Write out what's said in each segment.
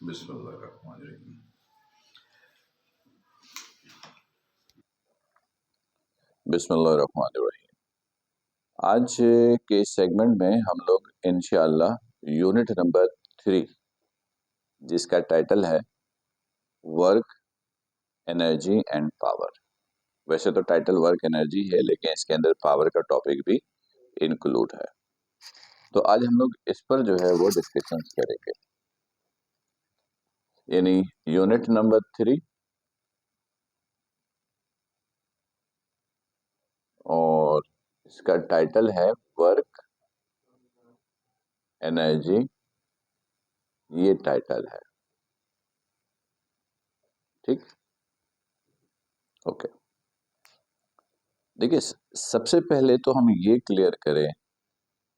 बिस्मिल्लाहिर्रहमानिर्रहीम। बिस्मिल्लाहिर्रहमानिर्रहीम। आज के सेगमेंट में हम लोग इंशाअल्लाह यूनिट नंबर 3 जिसका टाइटल है वर्क, एनर्जी एंड पावर। वैसे तो टाइटल वर्क एनर्जी है, लेकिन इसके अंदर पावर का टॉपिक भी इंक्लूड है। तो आज हम लोग इस पर जो है वो डिस्कशन करेंगे, यानी यूनिट नंबर 3 और इसका टाइटल है वर्क, एनर्जी, ये टाइटल है। ठीक, ओके। देखिए, सबसे पहले तो हम ये क्लियर करें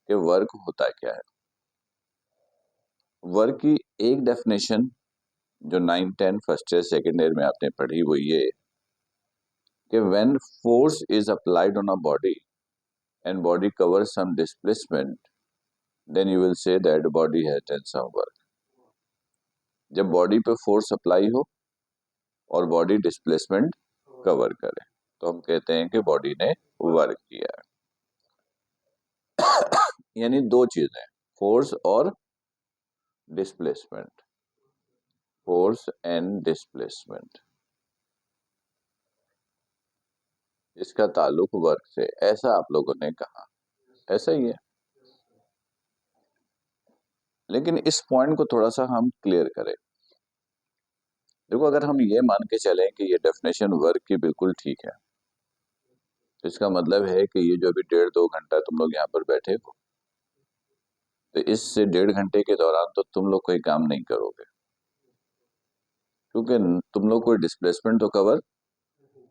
कि वर्क होता क्या है। वर्क की एक डेफिनेशन जो 9, 10 फर्स्ट ईयर सेकेंड ईयर में आपने पढ़ी वो ये कि when force is applied on a body and body cover some displacement, then you will say that body has done some work. जब बॉडी पे फोर्स अप्लाई हो और बॉडी डिस्प्लेसमेंट कवर करे तो हम कहते हैं कि बॉडी ने वर्क किया है। यानी दो चीजें, फोर्स और डिस्प्लेसमेंट, फोर्स एंड डिस्प्लेसमेंट, इसका ताल्लुक वर्क से, ऐसा आप लोगों ने कहा, ऐसा ही है। लेकिन इस पॉइंट को थोड़ा सा हम क्लियर करें। देखो, अगर हम ये मान के चलें कि ये डेफिनेशन वर्क की बिल्कुल ठीक है, तो इसका मतलब है कि ये जो अभी 1.5-2 घंटा तुम लोग यहाँ पर बैठे हो, तो इस 1.5 घंटे के दौरान तो तुम लोग कोई काम नहीं करोगे, क्योंकि तुम लोग कोई डिस्प्लेसमेंट तो कवर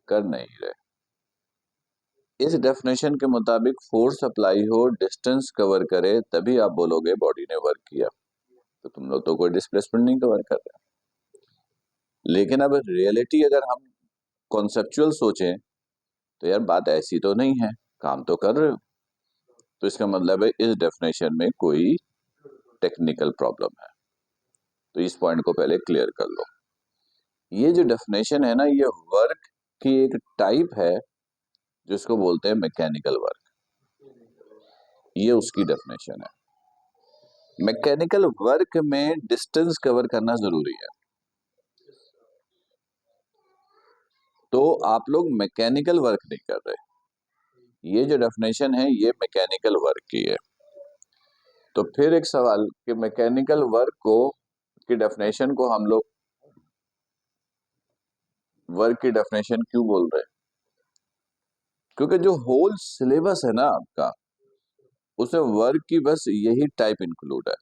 कर नहीं रहे। इस डेफिनेशन के मुताबिक फोर्स अप्लाई हो, डिस्टेंस कवर करे, तभी आप बोलोगे बॉडी ने वर्क किया। तो तुम लोग तो कोई डिस्प्लेसमेंट नहीं कवर कर रहे। लेकिन अब रियलिटी अगर हम कॉन्सेप्चुअल सोचें तो यार बात ऐसी तो नहीं है, काम तो कर रहे हो। तो इसका मतलब है इस डेफिनेशन में कोई टेक्निकल प्रॉब्लम है। तो इस पॉइंट को पहले क्लियर कर लो। ये जो डेफिनेशन है ना, ये वर्क की एक टाइप है जिसको बोलते हैं मैकेनिकल वर्क। ये उसकी डेफिनेशन है। मैकेनिकल वर्क में डिस्टेंस कवर करना जरूरी है। तो आप लोग मैकेनिकल वर्क नहीं कर रहे। ये जो डेफिनेशन है ये मैकेनिकल वर्क की है। तो फिर एक सवाल कि मैकेनिकल वर्क को की डेफिनेशन को हम लोग वर्क की डेफिनेशन क्यों बोल रहे हैं? क्योंकि जो होल सिलेबस है ना आपका, उसमें वर्क की बस यही टाइप इंक्लूड है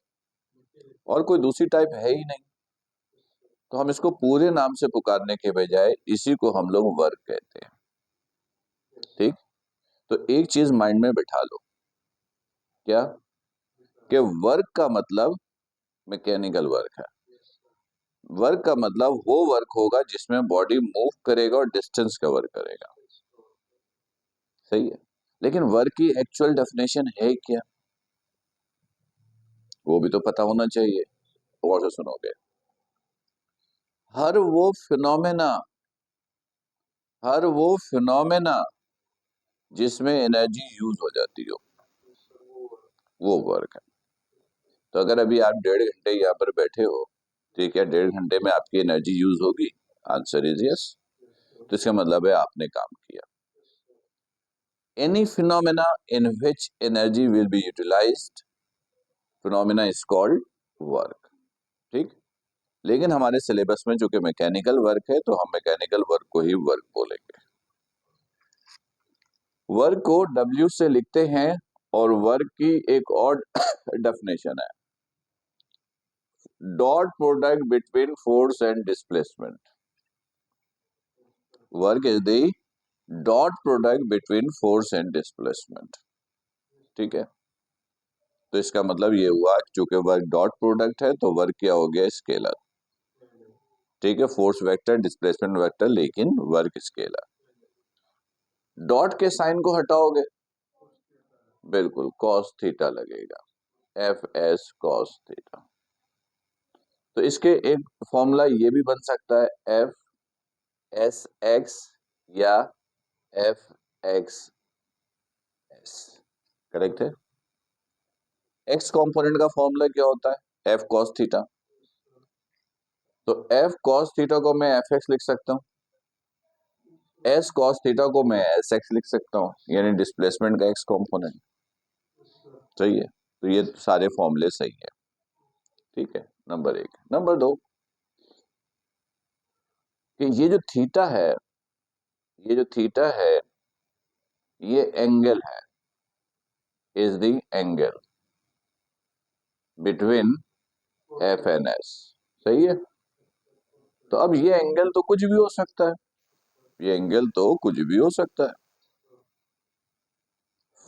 और कोई दूसरी टाइप है ही नहीं। तो हम इसको पूरे नाम से पुकारने के बजाय इसी को हम लोग वर्क कहते हैं। ठीक, तो एक चीज माइंड में बिठा लो, क्या कि वर्क का मतलब मैकेनिकल वर्क है। वर्क का मतलब वो वर्क होगा जिसमें बॉडी मूव करेगा और डिस्टेंस कवर करेगा। सही है, लेकिन वर्क की एक्चुअल डेफिनेशन है क्या, वो भी तो पता होना चाहिए। और से सुनोगे, हर वो फिनोमेना हर वो फिनोमेना जिसमें एनर्जी यूज हो जाती हो, वो वर्क है। तो अगर अभी आप 1.5 घंटे यहाँ पर बैठे हो, तो क्या 1.5 घंटे में आपकी एनर्जी यूज होगी? Answer is yes. तो इसका मतलब है आपने काम किया। Any phenomena in which energy will be utilised, phenomena is called work. ठीक, लेकिन हमारे सिलेबस में जो कि मैकेनिकल वर्क है, तो हम मैकेनिकल वर्क को ही वर्क बोलेंगे। वर्क को W से लिखते हैं और वर्क की एक और डेफिनेशन है, dot product between force and displacement. Work is the dot product between force and displacement. ठीक है, तो इसका मतलब ये हुआ चूंकि वर्क डॉट प्रोडक्ट है तो वर्क क्या हो गया? स्केलर। ठीक है, फोर्स वेक्टर, डिस्प्लेसमेंट वेक्टर, लेकिन वर्क स्केलर। डॉट के साइन को हटाओगे, बिल्कुल कॉस थीटा लगेगा, एफ एस कॉस थीटा। तो इसके एक फॉर्मूला ये भी बन सकता है, एफ एस एक्स या एफ एक्स एस। करेक्ट है। एक्स कंपोनेंट का फॉर्मूला क्या होता है, एफ कॉस थीटा। तो एफ कॉस थीटा को मैं एफ एक्स लिख सकता हूँ, एस कॉस थीटा को मैं एस एक्स लिख सकता हूँ, यानी डिस्प्लेसमेंट का एक्स कंपोनेंट। सही है, तो ये सारे फॉर्मूले सही है। ठीक है, नंबर एक। नंबर दो, कि ये जो थीटा है, ये जो थीटा है ये एंगल है, is the angle between F and S. सही है। तो अब ये एंगल तो कुछ भी हो सकता है, ये एंगल तो कुछ भी हो सकता है।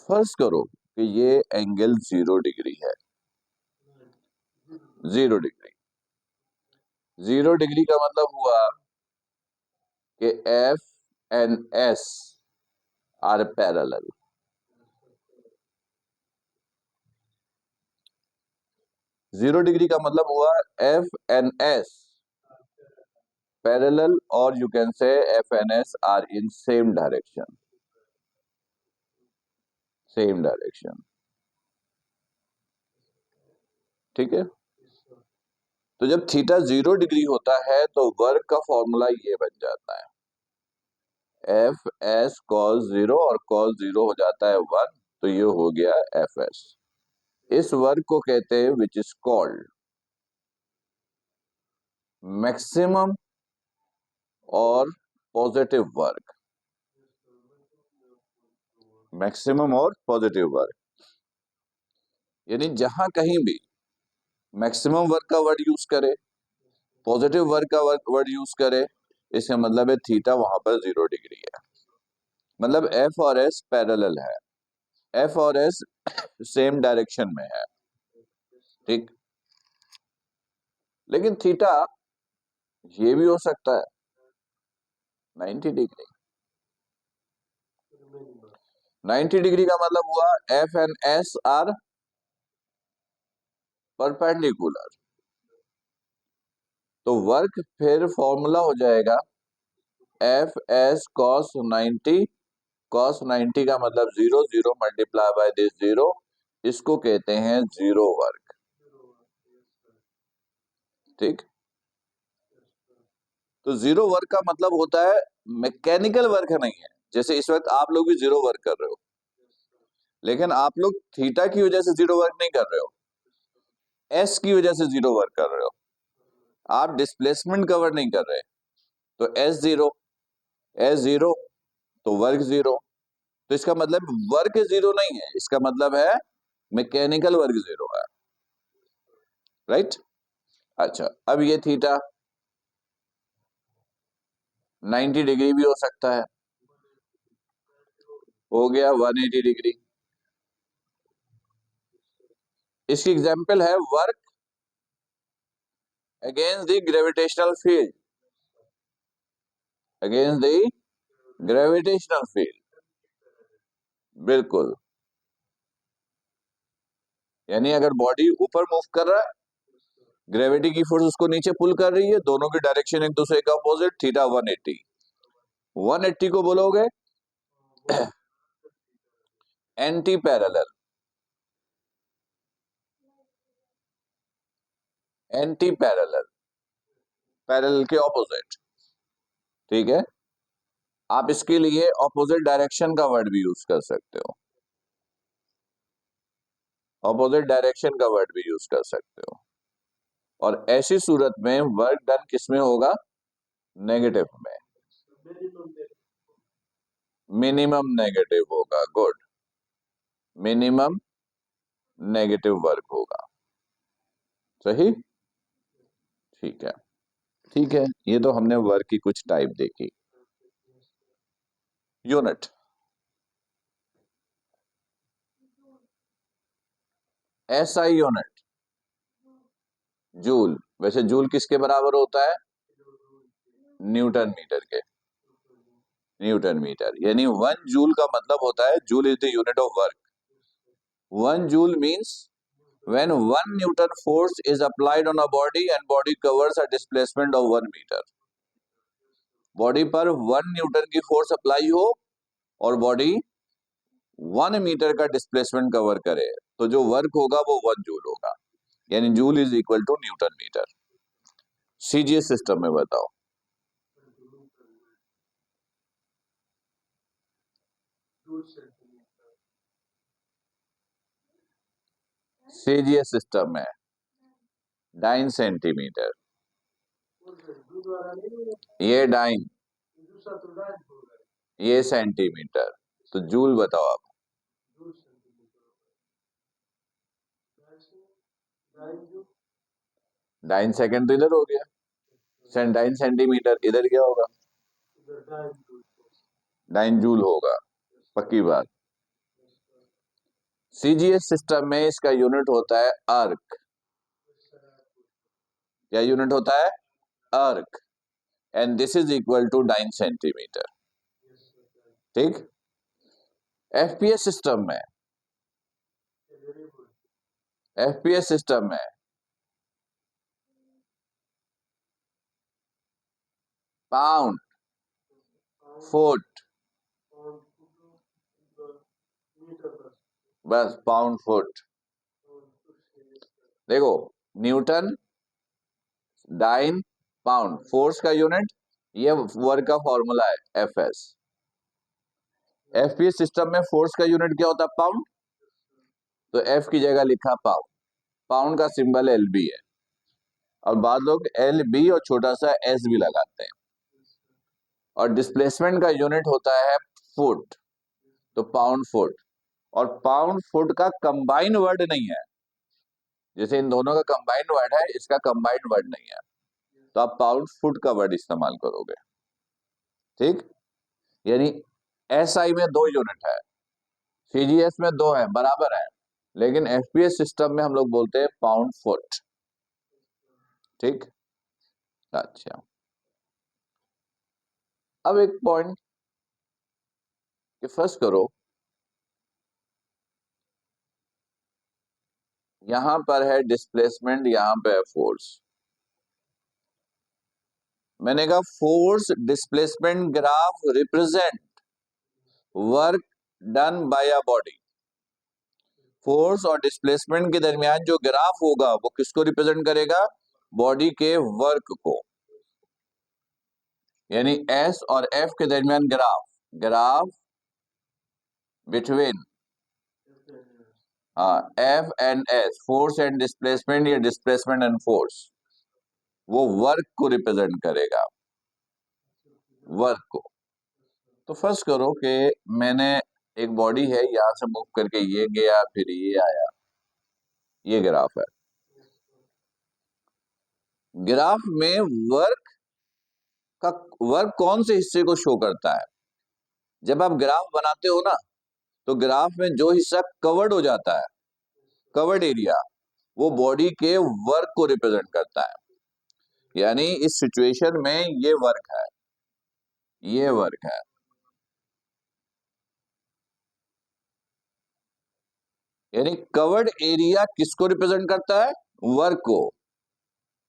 फर्ज करो कि ये एंगल 0 डिग्री है, 0 डिग्री। 0 डिग्री का मतलब हुआ कि F and S are parallel. 0 degree का मतलब हुआ एफ एंड एस पैरेलल, और you can say F and S are in same direction, same direction. ठीक है। तो जब थीटा 0 डिग्री होता है तो वर्क का फॉर्मूला ये बन जाता है, एफ एस कॉस 0, और कॉस 0 हो जाता है 1, तो ये हो गया एफ एस। इस वर्क को कहते हैं विच इज कॉल्ड मैक्सिमम और पॉजिटिव वर्क। मैक्सिमम और पॉजिटिव वर्क, यानी जहां कहीं भी मैक्सिमम वर्क का वर्ड यूज करे, पॉजिटिव वर्क का वर्ड यूज करे, इसका मतलब है थीटा वहां पर 0 डिग्री है। मतलब एफ और एस पैरेलल है, एफ और एस सेम डायरेक्शन में है। ठीक। लेकिन थीटा ये भी हो सकता है 90 डिग्री। 90 डिग्री का मतलब हुआ F and S are perpendicular. तो वर्क फिर फॉर्मूला हो जाएगा एफ एस कॉस 90, कॉस 90 का मतलब 0, 0 मल्टीप्लाई बाय दिस 0, इसको कहते हैं जीरो वर्क। ठीक। तो जीरो वर्क का मतलब होता है मैकेनिकल वर्क नहीं है, जैसे इस वक्त आप लोग भी जीरो वर्क कर रहे हो, लेकिन आप लोग थीटा की वजह से जीरो वर्क नहीं कर रहे हो, एस की वजह से जीरो वर्क कर रहे हो। आप डिस्प्लेसमेंट कवर नहीं कर रहे, तो एस जीरो, एस जीरो तो वर्क जीरो। तो इसका मतलब वर्क जीरो नहीं है, इसका मतलब है मैकेनिकल वर्क जीरो है। राइट। अच्छा, अब ये थीटा 90 डिग्री भी हो सकता है, हो गया 180 डिग्री। इसकी एग्जाम्पल है work against the gravitational field, against the gravitational field. बिल्कुल, यानी अगर बॉडी ऊपर मूव कर रहा है, ग्रेविटी की फोर्स उसको नीचे पुल कर रही है, दोनों की डायरेक्शन एक दूसरे का अपोजिट, थीटा 180। 180 को बोलोगे anti parallel, anti parallel, parallel के ऑपोजिट। ठीक है। आप इसके लिए ऑपोजिट डायरेक्शन का वर्ड भी यूज कर सकते हो, ऑपोजिट डायरेक्शन का वर्ड भी यूज कर सकते हो। और ऐसी सूरत में वर्क डन किस में होगा, नेगेटिव में, मिनिमम नेगेटिव होगा। गुड, मिनिमम नेगेटिव वर्क होगा। सही। ठीक है। ठीक है, ये तो हमने वर्क की कुछ टाइप देखी। Unit, SI unit, joule. वैसे जूल किसके बराबर होता है, न्यूटन मीटर के, न्यूटन मीटर। यानी 1 जूल का मतलब होता है, joule is the unit of work. 1 joule means When 1 Newton force is applied on a body and body covers a displacement of 1 meter. Body पर 1 न्यूटन की फोर्स अप्लाई हो और बॉडी 1 मीटर का डिस्प्लेसमेंट कवर करे तो जो work होगा वो 1 जूल होगा, यानी joule is equal to newton metre. CGS system में बताओ। सीजीएस सिस्टम में डाइन सेंटीमीटर, ये डाइन, ये सेंटीमीटर, तो जूल बताओ आप। डाइन सेकंड तो इधर हो गया, डाइन सेंटीमीटर इधर क्या होगा, डाइन जूल होगा, पक्की बात। सीजीएस सिस्टम में इसका यूनिट होता है अर्क। क्या यूनिट होता है, erg, and this is equal to 9 centimetre. ठीक। एफपीएस सिस्टम में, एफपीएस सिस्टम में पाउंड, फुट, बस पाउंड फुट। देखो न्यूटन, डाइन, पाउंड, फोर्स का यूनिट, ये वर्क का फॉर्मूला है एफएस। एफपीएस सिस्टम में फोर्स का यूनिट क्या होता है, पाउंड, तो एफ की जगह लिखा पाउंड, पाउंड का सिंबल एलबी है। और बाद लोग एल बी और छोटा सा एस भी लगाते हैं। और डिस्प्लेसमेंट का यूनिट होता है फुट, तो पाउंड फुट। और पाउंड फुट का कंबाइंड वर्ड नहीं है, जैसे इन दोनों का कंबाइंड वर्ड है, इसका कंबाइंड वर्ड नहीं है, तो आप पाउंड फुट का वर्ड इस्तेमाल करोगे। ठीक, यानी एसआई में 2 यूनिट है, सीजीएस में 2 है, बराबर है, लेकिन एफपीएस सिस्टम में हम लोग बोलते हैं पाउंड फुट। ठीक, अच्छा। अब एक पॉइंट कि फर्स्ट करो, यहां पर है डिस्प्लेसमेंट, यहां पे है फोर्स। मैंने कहा force displacement graph represent work done by a body. Force और डिस्प्लेसमेंट के दरमियान जो ग्राफ होगा वो किसको रिप्रेजेंट करेगा, बॉडी के वर्क को। यानी एस और एफ के दरमियान graph, graph between F and S, force and displacement या डिस्प्लेसमेंट एंड फोर्स, वो वर्क को रिप्रेजेंट करेगा, वर्क को। तो फर्स्ट करो कि मैंने एक बॉडी है, यहां से मूव करके ये गया, फिर ये आया, ये ग्राफ है। ग्राफ में वर्क का, वर्क कौन से हिस्से को शो करता है, जब आप ग्राफ बनाते हो ना, तो ग्राफ में जो हिस्सा कवर्ड हो जाता है, कवर्ड एरिया, वो बॉडी के वर्क को रिप्रेजेंट करता है। यानी इस सिचुएशन में ये वर्क है, ये वर्क है। यानी कवर्ड एरिया किसको रिप्रेजेंट करता है, वर्क को।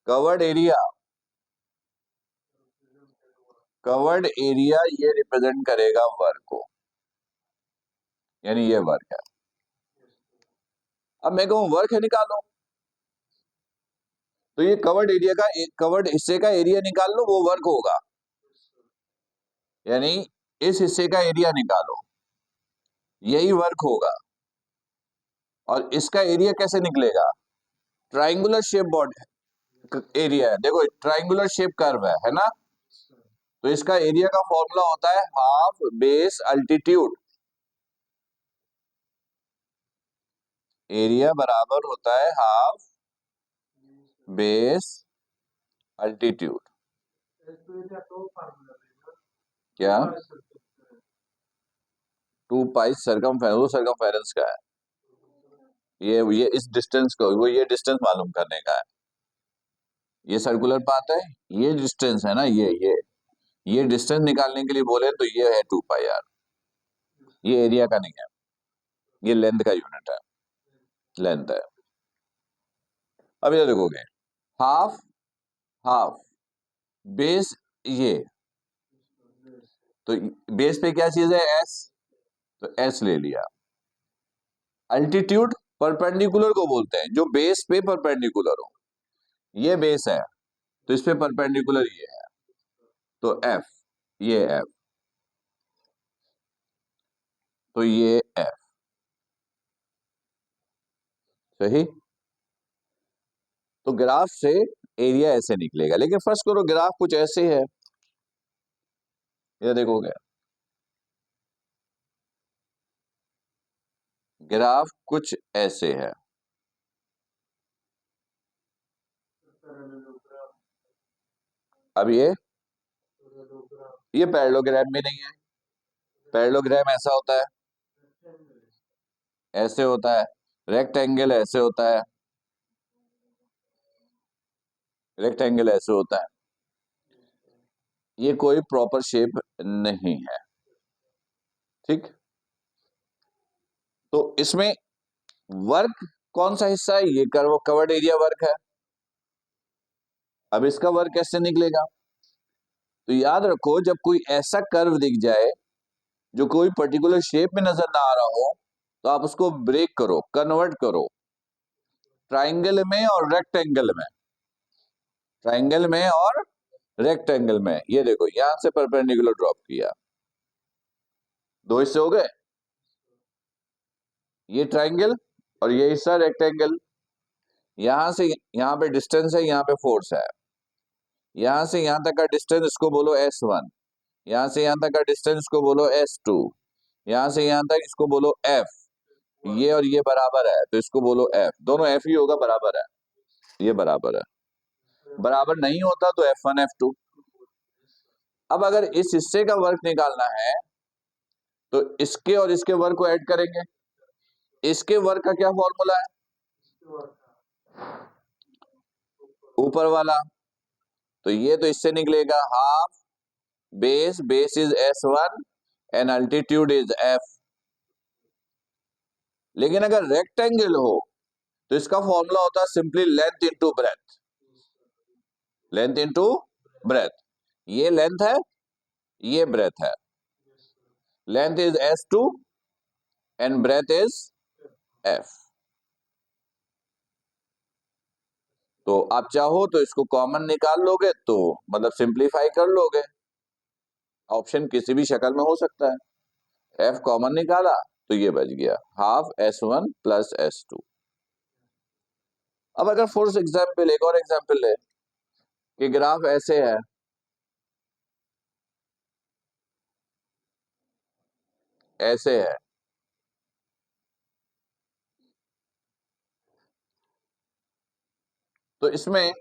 कवर्ड एरिया, कवर्ड एरिया ये रिप्रेजेंट करेगा वर्क को, यानी ये वर्क है। अब मैं कहूं वर्क है निकालो, तो ये कवर्ड एरिया का, कवर्ड हिस्से का एरिया निकाल लो, वो वर्क होगा। यानी इस हिस्से का एरिया निकालो, यही वर्क होगा। और इसका एरिया कैसे निकलेगा, ट्राइंगुलर शेप बॉडी एरिया है, देखो ट्राइंगुलर शेप कर्व है ना, तो इसका एरिया का फॉर्मूला होता है हाफ बेस अल्टीट्यूड। एरिया बराबर होता है हाफ बेस अल्टीट्यूड। क्या, 2 पाई सरकमफेरेंस, वो सरकमफेरेंस का है, ये इस डिस्टेंस को, वो ये डिस्टेंस मालूम करने का है। ये सर्कुलर पाथ है, ये डिस्टेंस है ना, ये डिस्टेंस निकालने के लिए बोले तो ये है 2 पाई आर। ये एरिया का नहीं है, ये लेंथ का यूनिट है, लेंथ है। अब ये देखोगे हाफ हाफ बेस, ये तो बेस पे क्या चीज है, एस, तो एस ले लिया। अल्टीट्यूड परपेंडिकुलर को बोलते हैं जो बेस पे परपेंडिकुलर हो, ये बेस है तो इस पे परपेंडिकुलर ये है, तो एफ, ये एफ, तो ये एफ, सही। तो ग्राफ से एरिया ऐसे निकलेगा, लेकिन फर्स्ट करो ग्राफ कुछ ऐसे है, ये देखोगे ग्राफ कुछ ऐसे है। अब ये पैरेललोग्राम में नहीं है, पैरेललोग्राम ऐसा होता है, ऐसे होता है, रेक्टेंगल ऐसे होता है, रेक्टेंगल ऐसे होता है, ये कोई प्रॉपर शेप नहीं है, ठीक। तो इसमें वर्क कौन सा हिस्सा है, ये कर्व कवर्ड एरिया वर्क है। अब इसका वर्क कैसे निकलेगा, तो याद रखो जब कोई ऐसा कर्व दिख जाए जो कोई पर्टिकुलर शेप में नजर ना आ रहा हो, तो आप उसको ब्रेक करो, कन्वर्ट करो ट्राइंगल में और रेक्टेंगल में, ट्राइंगल में और रेक्टेंगल में। ये देखो यहां से परपेंडिकुलर ड्रॉप किया, दो हिस्से हो गए, ये ट्राइंगल और ये हिस्सा रेक्टेंगल। यहां से यहां पे डिस्टेंस है, यहां पे फोर्स है, यहां से यहां तक का डिस्टेंस इसको बोलो S1, यहां से यहां तक का डिस्टेंस इसको बोलो S2, यहां से यहां तक इसको बोलो F, ये और ये बराबर है तो इसको बोलो F, दोनों F ही होगा, बराबर है, ये बराबर है। बराबर नहीं होता तो F1 F2। अब अगर इस हिस्से का वर्क निकालना है तो इसके और इसके वर्क को ऐड करेंगे, इसके वर्क का क्या फॉर्मूला है, ऊपर वाला, तो ये तो इससे निकलेगा half base, base is S1 and altitude is F। लेकिन अगर रेक्टेंगल हो तो इसका फॉर्मूला होता है simply length into breadth, length into breadth, ये लेंथ है, ये ब्रेथ है, length is S2 and breadth is F। तो आप चाहो तो इसको कॉमन निकाल लोगे, तो मतलब सिंप्लीफाई कर लोगे, ऑप्शन किसी भी शक्ल में हो सकता है। F कॉमन निकाला तो ये बच गया हाफ S1 प्लस S2। अब अगर फॉर एग्जाम्पल एक और एग्जाम्पल ले कि ग्राफ ऐसे है, ऐसे है, तो इसमें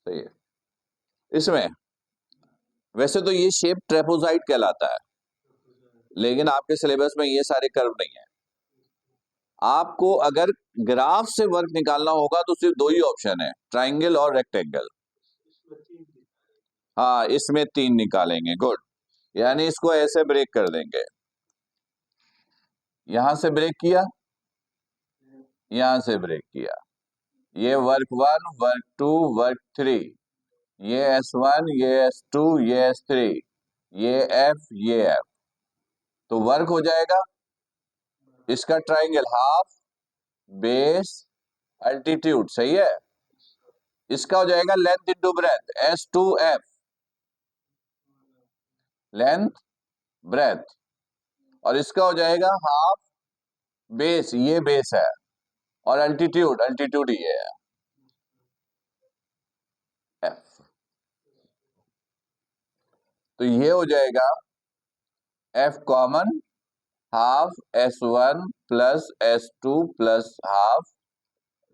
सही है, इसमें वैसे तो ये शेप ट्रेपोजाइड कहलाता है, लेकिन आपके सिलेबस में ये सारे कर्व नहीं है। आपको अगर ग्राफ से वर्क निकालना होगा तो सिर्फ दो ही ऑप्शन है, ट्राइंगल और रेक्टेंगल। हाँ इसमें तीन निकालेंगे, गुड, यानी इसको ऐसे ब्रेक कर देंगे, यहां से ब्रेक किया, यहां से ब्रेक किया, ये वर्क 1, वर्क 2, वर्क 3, ये S1, ये S2, ये S3, ये F, ये F, तो वर्क हो जाएगा इसका ट्राइंगल हाफ बेस अल्टीट्यूड, सही है। इसका हो जाएगा length into breadth, S2F, length breadth, और इसका हो जाएगा हाफ बेस, ये बेस है, और अल्टीट्यूड, अल्टीट्यूड ये है F। तो ये हो जाएगा F common half S1 plus S2 plus half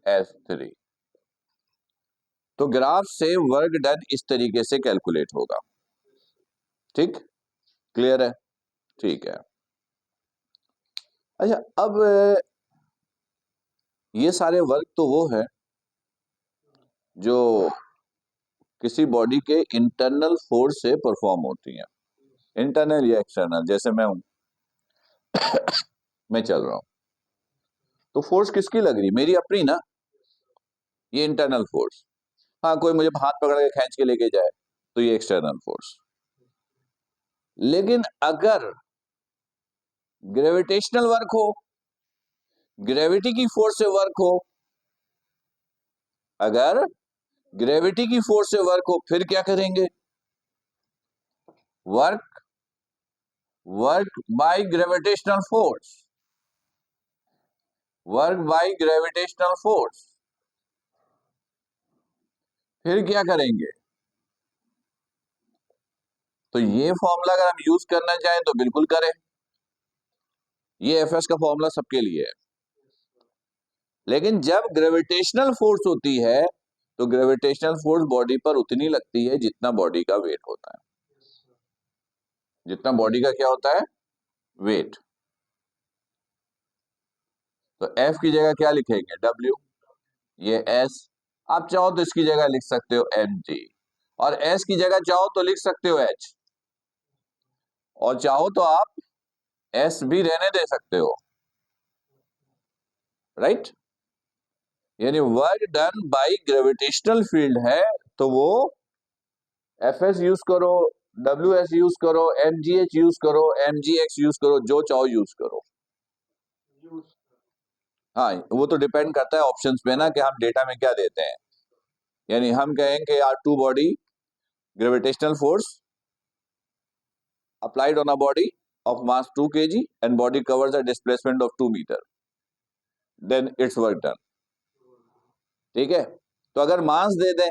S3। तो ग्राफ से वर्क डन इस तरीके से कैलकुलेट होगा, ठीक, क्लियर है, ठीक है। अच्छा अब ये सारे वर्क तो वो है जो किसी बॉडी के इंटरनल फोर्स से परफॉर्म होती हैं, इंटरनल या एक्सटर्नल, जैसे मैं हूं, मैं चल रहा हूं, तो फोर्स किसकी लग रही, मेरी अपनी ना, ये इंटरनल फोर्स। हाँ, कोई मुझे हाथ पकड़ के खींच के लेके जाए तो ये एक्सटर्नल फोर्स। लेकिन अगर ग्रेविटेशनल वर्क हो, ग्रेविटी की फोर्स से वर्क हो, अगर ग्रेविटी की फोर्स से वर्क हो, फिर क्या करेंगे, work work by gravitational force, work by gravitational force. फिर क्या करेंगे, तो ये फॉर्मूला अगर हम यूज करना चाहें तो बिल्कुल करें, ये एफएस का फॉर्मूला सबके लिए है। लेकिन जब ग्रेविटेशनल फोर्स होती है तो ग्रेविटेशनल फोर्स बॉडी पर उतनी लगती है जितना बॉडी का वेट होता है, जितना बॉडी का क्या होता है, वेट। तो एफ की जगह क्या लिखेंगे, डब्ल्यू, ये एस, आप चाहो तो इसकी जगह लिख सकते हो एम जी, और एस की जगह चाहो तो लिख सकते हो एच, और चाहो तो आप एस भी रहने दे सकते हो, राइट। यानी work done by gravitational field है तो वो एफ एस यूज करो, डब्ल्यू एस यूज करो, एम जी एच यूज करो, एम जी एक्स यूज करो, जो चाहो यूज करो। हाँ, वो तो डिपेंड करता है ऑप्शंस पे ना, कि हम डेटा में क्या देते हैं। यानी हम कहेंगे are two body, gravitational force applied on a body of mass 2 kg and body covers a displacement of 2 meter, then it's work done। ठीक है, तो अगर मास दे दें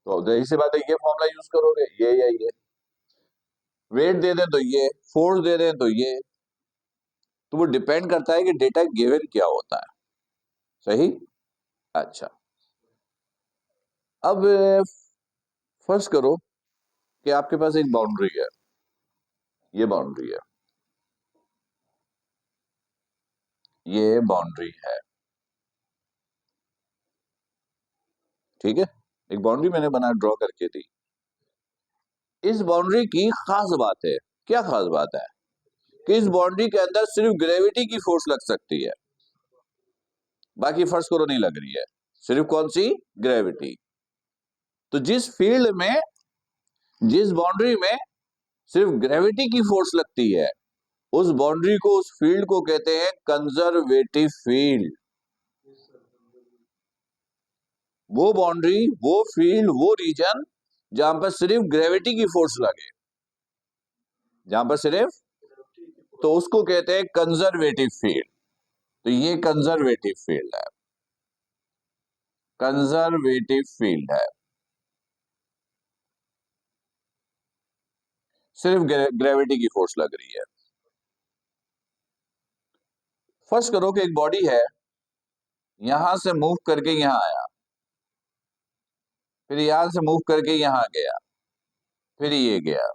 तो जाहिर सी बात है ये फॉर्मूला यूज करोगे, ये या ये। वेट दे दें तो ये, फोर्स दे दें तो ये, तो वो डिपेंड करता है कि डेटा गिवन क्या होता है, सही। अच्छा, अब फर्ज करो कि आपके पास एक बाउंड्री है, ये बाउंड्री है, ये बाउंड्री है, ठीक है, एक बाउंड्री मैंने बना ड्रॉ करके दी। इस बाउंड्री की खास बात है, क्या खास बात है, कि इस बाउंड्री के अंदर सिर्फ ग्रेविटी की फोर्स लग सकती है, बाकी फर्श को नहीं लग रही है, सिर्फ कौन सी, ग्रेविटी। तो जिस फील्ड में, जिस बाउंड्री में सिर्फ ग्रेविटी की फोर्स लगती है, उस बाउंड्री को, उस फील्ड को कहते हैं कंजर्वेटिव फील्ड। वो बाउंड्री, वो फील्ड, वो रीजन जहां पर सिर्फ ग्रेविटी की फोर्स लगे, जहां पर सिर्फ, तो उसको कहते हैं कंजर्वेटिव फील्ड। तो ये कंजर्वेटिव फील्ड है, कंजर्वेटिव फील्ड है, सिर्फ ग्रेविटी की फोर्स लग रही है। फर्स्ट करो कि एक बॉडी है, यहां से मूव करके यहां आया, फिर यहां से मूव करके यहां गया, फिर ये गया,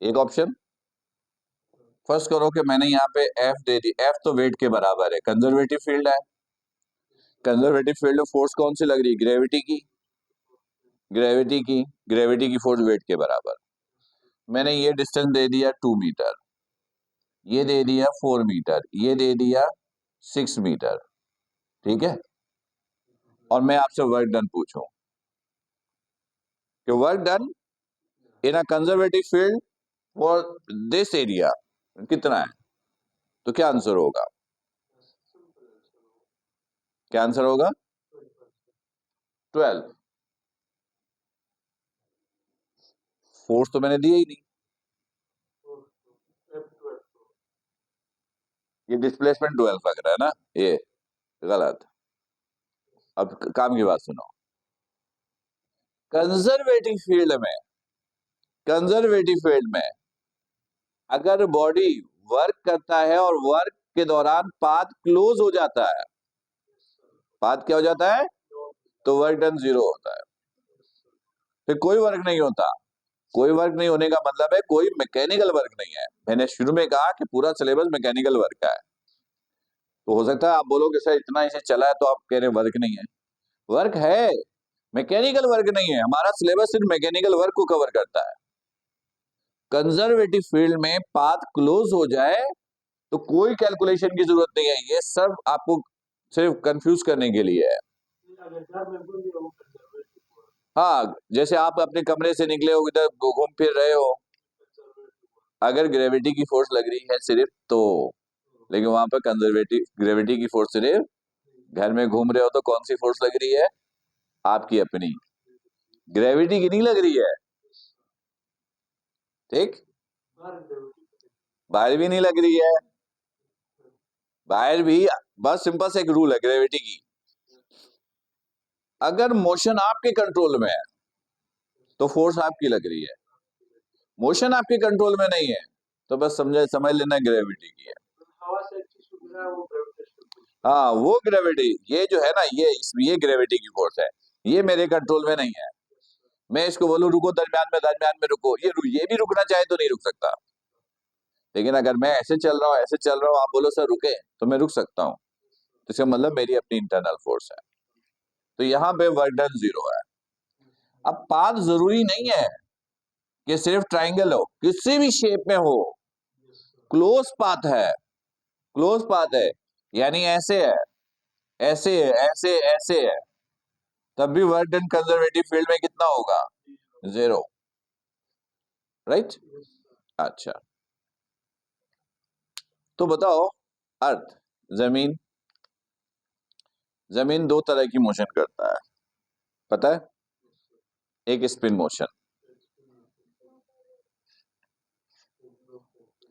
एक ऑप्शन। फर्स्ट करो कि मैंने यहाँ पे एफ दे दी, एफ तो वेट के बराबर है, कंजर्वेटिव फील्ड है, कंजर्वेटिव फील्ड में फोर्स कौन सी लग रही है, ग्रेविटी की, ग्रेविटी की, ग्रेविटी की फोर्स वेट के बराबर। मैंने ये डिस्टेंस दे दिया 2 मीटर, ये दे दिया 4 मीटर, ये दे दिया 6 मीटर, ठीक है। और मैं आपसे वर्क डन पूछूं कि work done in a conservative field for this area कितना है, तो क्या आंसर होगा, क्या आंसर होगा, 12। फोर्स तो मैंने दिया ही नहीं, ये डिस्प्लेसमेंट 12 लग रहा है ना, ये गलत। अब काम की बात सुनो, कंजर्वेटिव फील्ड में, कंजर्वेटिव फील्ड में अगर बॉडी वर्क करता है और वर्क के दौरान पाथ क्लोज हो जाता है, पाथ क्या हो जाता है, तो वर्क डन 0 होता है, फिर कोई वर्क नहीं होता। कोई वर्क नहीं होने का मतलब है कोई मैकेनिकल वर्क नहीं है। मैंने शुरू में कहा कि पूरा सिलेबस मैकेनिकल वर्क का है, तो हो सकता है आप बोलोगे सर इतना इसे चला है तो आप कह रहे वर्क नहीं है, वर्क है, मैकेनिकल वर्क नहीं है। हमारा सिलेबस सिर्फ मैकेनिकल वर्क को कवर करता है, कंजर्वेटिव फील्ड में पाथ क्लोज हो जाए तो कोई कैलकुलेशन की जरूरत नहीं है, ये सब आपको सिर्फ कंफ्यूज करने के लिए है। हाँ, जैसे आप अपने कमरे से निकले हो, इधर घूम फिर रहे हो, अगर ग्रेविटी की फोर्स लग रही है सिर्फ तो, लेकिन वहां पर कंजर्वेटिव ग्रेविटी की फोर्स सिर्फ, घर में घूम रहे हो तो कौन सी फोर्स लग रही है, आपकी अपनी, ग्रेविटी की नहीं लग रही है। ठीक, बाहर भी नहीं लग रही है, बाहर भी, बस सिंपल से एक रूल है ग्रेविटी की, अगर मोशन आपके कंट्रोल में है तो फोर्स आपकी लग रही है, मोशन आपके कंट्रोल में नहीं है तो बस समझ लेना ग्रेविटी की है। हाँ, वो ग्रेविटी, ये जो है ना, ये ग्रेविटी की फोर्स है, ये मेरे कंट्रोल में नहीं है। मैं इसको बोलूं रुको, दरमियान में रुको, ये भी रुकना चाहे तो नहीं रुक सकता, लेकिन अगर मैं ऐसे चल रहा हूँ, आप बोलो सर रुके, तो मैं रुक सकता हूँ, तो इसका मतलब मेरी अपनी इंटरनल फोर्स है। तो यहाँ पे वर्क डन 0 है। अब पाथ जरूरी नहीं है कि सिर्फ ट्राइंगल हो, किसी भी शेप में हो, क्लोज पाथ है, क्लोज पाथ है, यानी ऐसे है, ऐसे है, ऐसे है, तब भी वर्क डन कंजर्वेटिव फील्ड में कितना होगा, 0, राइट। अच्छा, तो बताओ, अर्थ, जमीन, जमीन दो तरह की मोशन करता है, पता है, एक स्पिन मोशन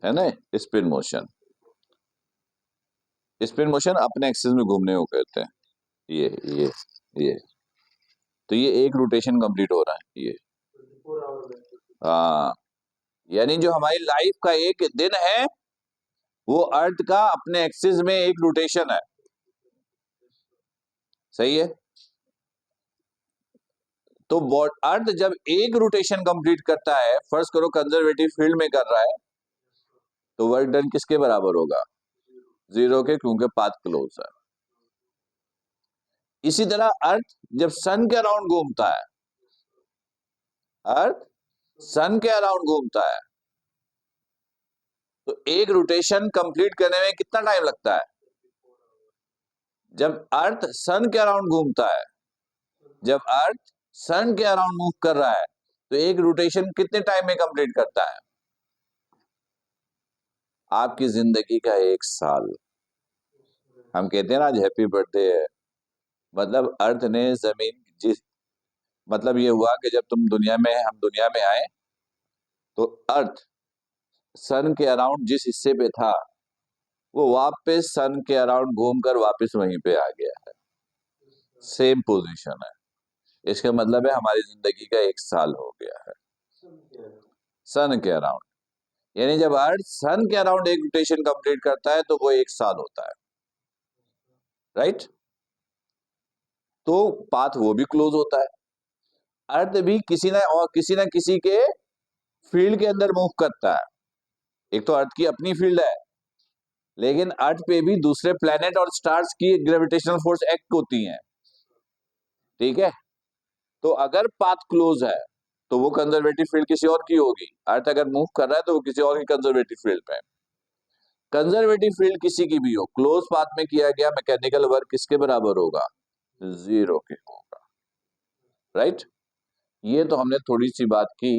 है ना, स्पिन मोशन, स्पिन मोशन अपने एक्सिस में घूमने को कहते हैं, ये ये तो ये एक रोटेशन कंप्लीट हो रहा है ये, हाँ, यानी जो हमारी लाइफ का एक दिन है वो अर्थ का अपने एक्सिस में एक रोटेशन है, सही है। तो अर्थ जब एक रोटेशन कंप्लीट करता है, फर्ज करो कंजर्वेटिव फील्ड में कर रहा है, तो वर्क डन किसके बराबर होगा, 0 के, क्योंकि पाथ क्लोज है। इसी तरह अर्थ जब सन के अराउंड घूमता है, अर्थ सन के अराउंड घूमता है, तो एक रोटेशन कंप्लीट करने में कितना टाइम लगता है, जब अर्थ सन के अराउंड घूमता है, जब अर्थ सन के अराउंड मूव कर रहा है, तो एक रोटेशन कितने टाइम में कंप्लीट करता है, आपकी जिंदगी का 1 साल। हम कहते हैं ना आज हैप्पी बर्थडे है, मतलब अर्थ ने जमीन जिस, मतलब ये हुआ कि जब हम दुनिया में आए, तो अर्थ सन के अराउंड जिस हिस्से पे था, वो वापस सन के अराउंड घूमकर वापस वहीं पे आ गया है, सेम पोजीशन है। इसका मतलब है हमारी जिंदगी का 1 साल हो गया है सन के अराउंड, यानी जब अर्थ सन के अराउंड एक रोटेशन कंप्लीट करता है तो वो 1 साल होता है, राइट। तो पाथ वो भी क्लोज होता है, अर्थ भी किसी ना किसी के फील्ड के अंदर मूव करता है, एक तो अर्थ की अपनी फील्ड है, लेकिन अर्थ पे भी दूसरे प्लेनेट और स्टार्स की ग्रेविटेशनल फोर्स एक्ट होती हैं, ठीक है। तो अगर पाथ क्लोज है तो वो कंजर्वेटिव फील्ड किसी और की होगी, अर्थ अगर मूव कर रहा है तो वो किसी और की कंजर्वेटिव फील्ड पे है। कंजर्वेटिव फील्ड किसी की भी हो, क्लोज पाथ में किया गया मैकेनिकल वर्क किसके बराबर होगा, 0 के होगा, राइट। ये तो हमने थोड़ी सी बात की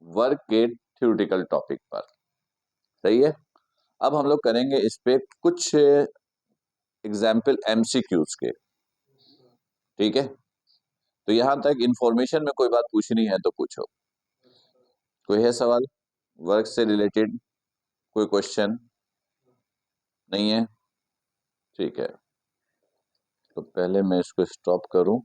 वर्क के थ्योरेटिकल टॉपिक पर, सही है। अब हम लोग करेंगे इस पे कुछ एग्जाम्पल एमसीक्यूज के, ठीक है। तो यहां तक इंफॉर्मेशन में कोई बात पूछनी है तो पूछो, कोई है सवाल वर्क से रिलेटेड, कोई क्वेश्चन नहीं है, ठीक है। तो पहले मैं इसको स्टॉप करूं।